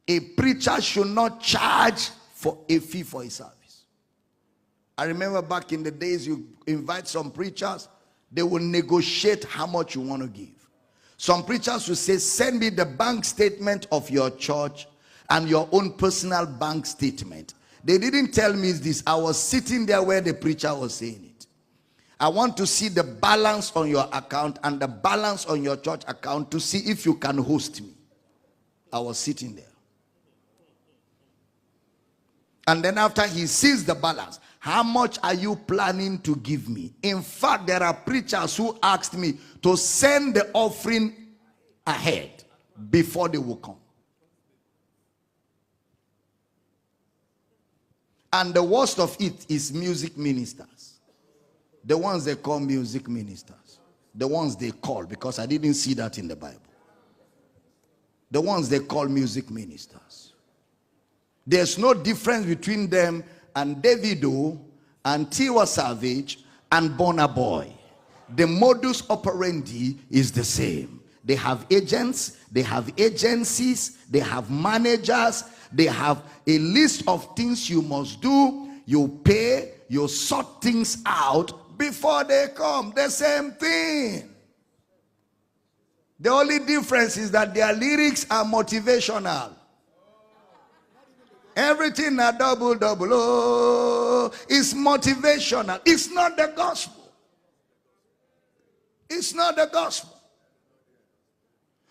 A preacher should not charge for a fee for his service. I remember back in the days, you invite some preachers, they will negotiate how much you want to give. Some preachers will say, send me the bank statement of your church and your own personal bank statement. They didn't tell me this. I was sitting there where the preacher was saying it. I want to see the balance on your account and the balance on your church account to see if you can host me. I was sitting there. And then after he sees the balance, how much are you planning to give me? In fact, there are preachers who asked me to send the offering ahead before they will come. And the worst of it is music ministers. The ones they call music ministers. The ones they call, because I didn't see that in the Bible. The ones they call music ministers. There's no difference between them and Davido and Tiwa Savage and Burna Boy. The modus operandi is the same. They have agents, they have agencies, they have managers, they have a list of things you must do. You pay, you sort things out before they come. The same thing. The only difference is that their lyrics are motivational. Everything a double, oh, is motivational. It's not the gospel. It's not the gospel.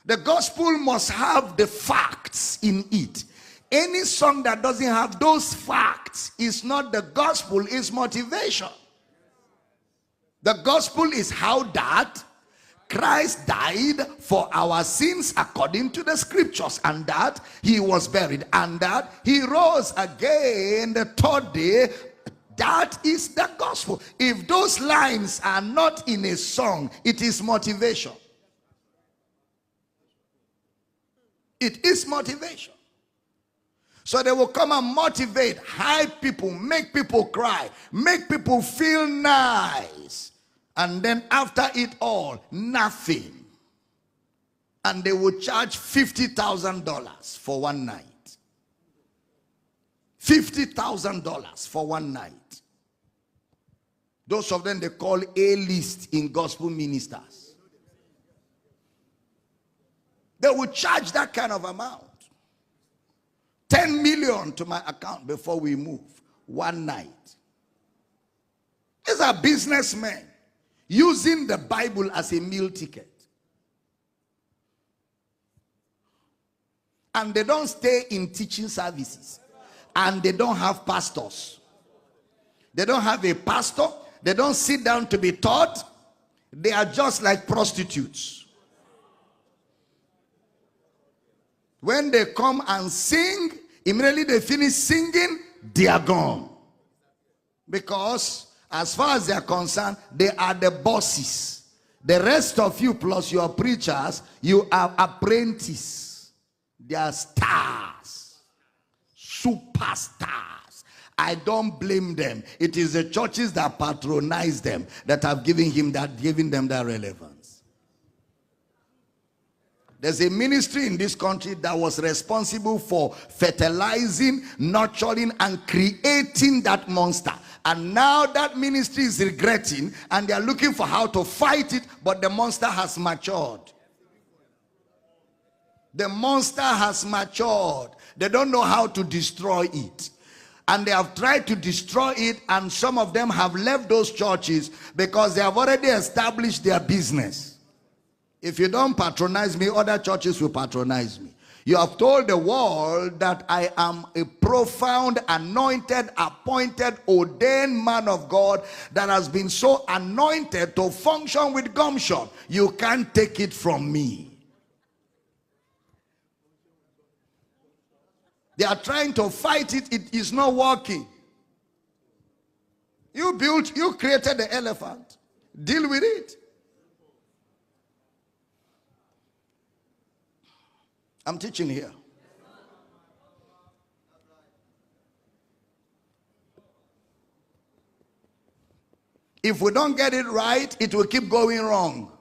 The gospel must have the facts in it. Any song that doesn't have those facts is not the gospel, it's motivation. The gospel is how that Christ died for our sins according to the scriptures, and that he was buried, and that he rose again the third day. That is the gospel. If those lines are not in a song, it is motivation. It is motivation. So they will come and motivate, hype people, make people cry, make people feel nice. And then after it all, nothing. And they will charge $50,000 for one night. $50,000 for one night. Those of them they call A-list in gospel ministers. They will charge that kind of amount. 10 million to my account before we move. One night. These are businessmen using the Bible as a meal ticket. And they don't stay in teaching services. And they don't have pastors. They don't have a pastor. They don't sit down to be taught. They are just like prostitutes. When they come and sing, immediately they finish singing, they are gone. Because as far as they are concerned, they are the bosses. The rest of you plus your preachers, you are apprentices. They are stars. Superstars. I don't blame them. It is the churches that patronize them that have given them that relevance. There's a ministry in this country that was responsible for fertilizing, nurturing, and creating that monster. And now that ministry is regretting, and they are looking for how to fight it, but the monster has matured. The monster has matured. They don't know how to destroy it. And they have tried to destroy it, and some of them have left those churches because they have already established their business. If you don't patronize me, other churches will patronize me. You have told the world that I am a profound, anointed, appointed, ordained man of God that has been so anointed to function with gumption. You can't take it from me. They are trying to fight it. It is not working. You created the elephant. Deal with it. I'm teaching here. If we don't get it right, it will keep going wrong.